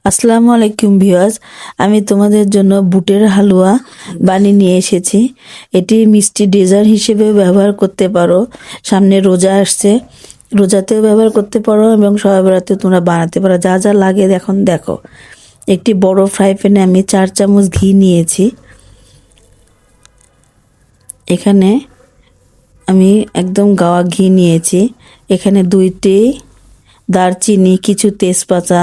আসসালামু আলাইকুম ভিউয়ার্স, আমি তোমাদের জন্য বুটের হালুয়া বানিয়ে নিয়ে এসেছি। এটি মিষ্টি ডেজার্ট হিসেবে ব্যবহার করতে পারো। সামনে রোজা আসছে, রোজাতেও ব্যবহার করতে পারো এবং সবে বরাতেও তোমরা বানাতে পারো। যা যা লাগে এখন দেখো। একটি বড় ফ্রাই প্যানে আমি 4 চামচ ঘি নিয়েছি। এখানে আমি একদম গাওয়া ঘি নিয়েছি। এখানে 2টি দারচিনি, কিছু তেজপাতা,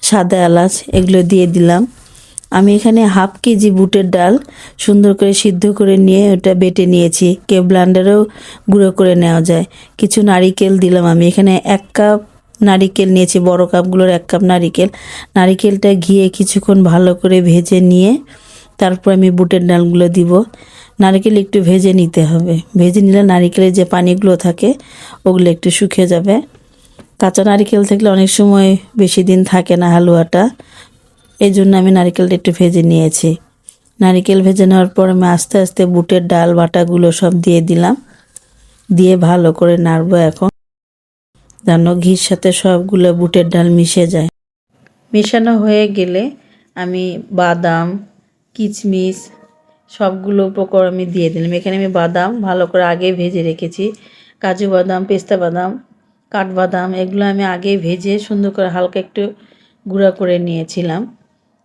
সাদা এলাচ এগুলো দিয়ে দিলাম। আমি এখানে হাফ কেজি বুটের ডাল সুন্দর করে সিদ্ধ করে নিয়ে ওটা বেটে নিয়েছি। কেউ ব্লেন্ডারেও গুঁড়ো করে নেওয়া যায়। কিছু নারিকেল দিলাম। আমি এখানে 1 কাপ নারিকেল নিয়েছি, বড় কাপগুলোর 1 কাপ নারিকেল। নারিকেলটা ঘিয়ে কিছুক্ষণ ভালো করে ভেজে নিয়ে তারপর আমি বুটের ডালগুলো দিব। নারকেল একটু ভেজে নিতে হবে। ভেজে নিলে নারকেলের যে পানিগুলো থাকে ওগুলো একটু শুকিয়ে যাবে। কাঁচা নারকেল থাকলে অনেক সময় বেশি দিন থাকে না হালুয়াটা, এই জন্য আমি নারকেলটা একটু ভেজে নিয়েছি। নারকেল ভেজে নেওয়ার পর আমি আস্তে আস্তে বুটের ডাল বাটাগুলো সব দিয়ে দিলাম। দিয়ে ভালো করে নাড়বো। এখন যেন ঘির সাথে সবগুলো বুটের ডাল মিশে যায়। মেশানো হয়ে গেলে আমি বাদাম, কিশমিশ সবগুলো উপকরণ আমি দিয়ে দিলাম। এখানে আমি বাদাম ভালো করে আগে ভেজে রেখেছি। কাজু বাদাম, পেস্তা বাদাম, কাঠবাদাম এগুলো আমি আগে ভেজে সুন্দর করে হালকা একটু গুঁড়া করে নিয়েছিলাম।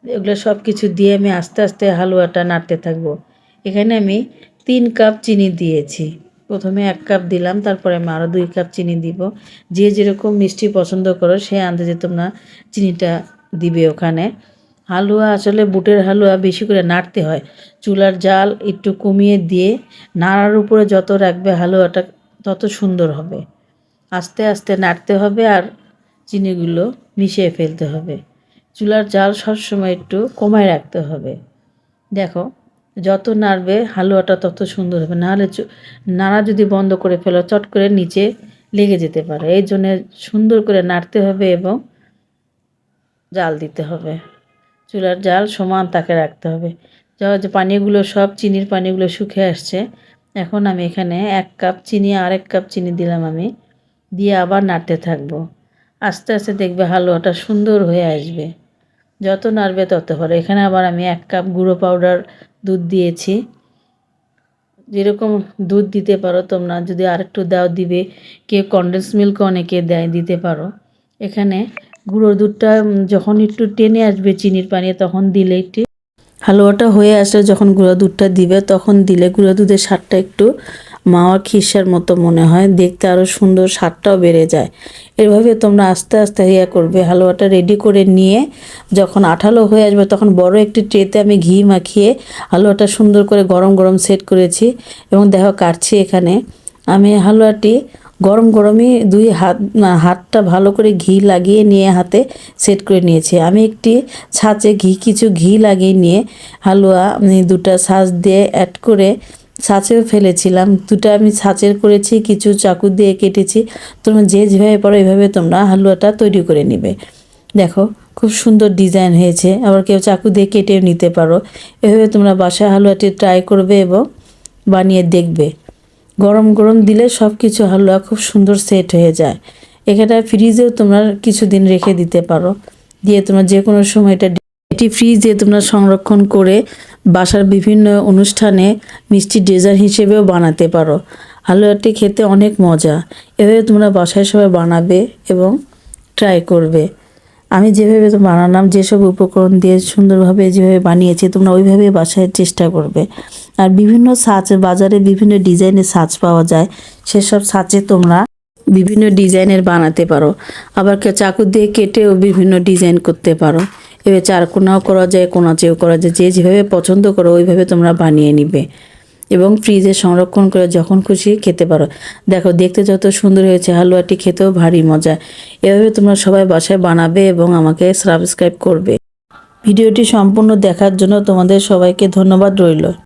এগুলো সব কিছু দিয়ে আমি আস্তে আস্তে হালুয়াটা নাড়তে থাকবো। এখানে আমি 3 কাপ চিনি দিয়েছি। প্রথমে 1 কাপ দিলাম, তারপরে আমি আরও 2 কাপ চিনি দিব। যে যেরকম মিষ্টি পছন্দ করো সেই আন্দাজে তোমরা চিনিটা দিবে ওখানে। হালুয়া আসলে বুটের হালুয়া বেশি করে নাড়তে হয়। চুলার জাল একটু কমিয়ে দিয়ে নাড়ার উপরে যত রাখবে হালুয়াটা তত সুন্দর হবে। আস্তে আস্তে নাড়তে হবে আর চিনিগুলো মিশিয়ে ফেলতে হবে। চুলার জাল সবসময় একটু কমায় রাখতে হবে। দেখো, যত নাড়বে হালুয়াটা তত সুন্দর হবে। নাহলে নাড়া যদি বন্ধ করে ফেলো চট করে নিচে লেগে যেতে পারে। এই জন্য সুন্দর করে নাড়তে হবে এবং জাল দিতে হবে। চুলার জাল সমান তাকে রাখতে হবে। যে পানিগুলো সব চিনির পানিগুলো শুকিয়ে আসছে। এখন আমি এখানে 1 কাপ চিনি আর 1 কাপ চিনি দিলাম আমি। দিয়ে আবার নাড়তে থাকবো। আস্তে আস্তে দেখবে হালুয়াটা সুন্দর হয়ে আসবে। যত নাড়বে তত ভালো। এখানে আবার আমি 1 কাপ গুঁড়ো পাউডার দুধ দিয়েছি। যেরকম দুধ দিতে পারো তোমরা, যদি আরেকটু দাও দিবে। কেউ কনডেন্স মিল্ক অনেকে দেয়, দিতে পারো। এখানে গুঁড়ো দুধটা যখন একটু টেনে আসবে চিনির পানি তখন দিলে একটু হালুয়াটা হয়ে আসলে যখন গুঁড়ো দুধটা দিবে তখন দিলে গুঁড়ো দুধের স্বাদটা একটু মাওয়া খিরসার মতো মনে হয়, দেখতে আরও সুন্দর, স্বাদটাও বেড়ে যায়। এভাবে তোমরা আস্তে আস্তে করবে। হালুয়াটা রেডি করে নিয়ে যখন আঠালো হয়ে আসবে তখন বড় একটি ট্রেতে আমি ঘি মাখিয়ে হালুয়াটা সুন্দর করে গরম গরম সেট করেছি এবং দেখো কাটছি। এখানে আমি হালুয়াটি গরম গরমই হাতটা ভালো করে ঘি লাগিয়ে নিয়ে হাতে সেট করে নিয়েছি। আমি একটি ছাঁচে কিছু ঘি লাগিয়ে নিয়ে হালুয়া আমি 2টা ছাঁচ দিয়ে অ্যাড করে ছাঁচেও ফেলেছিলাম। 2টা আমি ছাঁচের করেছি, কিছু চাকু দিয়ে কেটেছি। তোমরা যে যেভাবে পারো এইভাবে তোমরা হালুয়াটা তৈরি করে নিবে। দেখো খুব সুন্দর ডিজাইন হয়েছে। আবার কেউ চাকু দিয়ে কেটেও নিতে পারো। এভাবে তোমরা বাসায় হালুয়াটি ট্রাই করবে এবং বানিয়ে দেখবে। গরম গরম দিলে সব কিছু হালুয়া খুব সুন্দর সেট হয়ে যায়। এখানে ফ্রিজেও তোমরা কিছুদিন রেখে দিতে পারো। দিয়ে তোমরা যে কোনো সময় এটি ফ্রিজে তোমরা সংরক্ষণ করে বাসার বিভিন্ন অনুষ্ঠানে মিষ্টি ডেজার্ট হিসেবেও বানাতে পারো। হালুয়াটি খেতে অনেক মজা। এভাবে তোমরা বাসায় সবাই বানাবে এবং ট্রাই করবে। আমি যেভাবে বানালাম, যেসব উপকরণ দিয়ে সুন্দরভাবে যেভাবে বানিয়েছি তোমরা ওইভাবে বাসায় চেষ্টা করবে। আর বিভিন্ন ছাঁচ, বাজারে বিভিন্ন ডিজাইনের ছাঁচ পাওয়া যায়, সেসব ছাঁচে তোমরা বিভিন্ন ডিজাইনের বানাতে পারো। আবার চাকু দিয়ে কেটেও বিভিন্ন ডিজাইন করতে পারো। এভাবে চারকোনাও করা যায়, কোনাচেও করা যায়। যে যেভাবে পছন্দ করো ওইভাবে তোমরা বানিয়ে নিবে এবং ফ্রিজে সংরক্ষণ করে যখন খুশি খেতে পারো। দেখো দেখতে যত সুন্দর হয়েছে, হালুয়াটি খেতেও ভারী মজা। এভাবে তোমরা সবাই বাসায় বানাবে এবং আমাকে সাবস্ক্রাইব করবে। ভিডিওটি সম্পূর্ণ দেখার জন্য তোমাদের সবাইকে ধন্যবাদ রইল।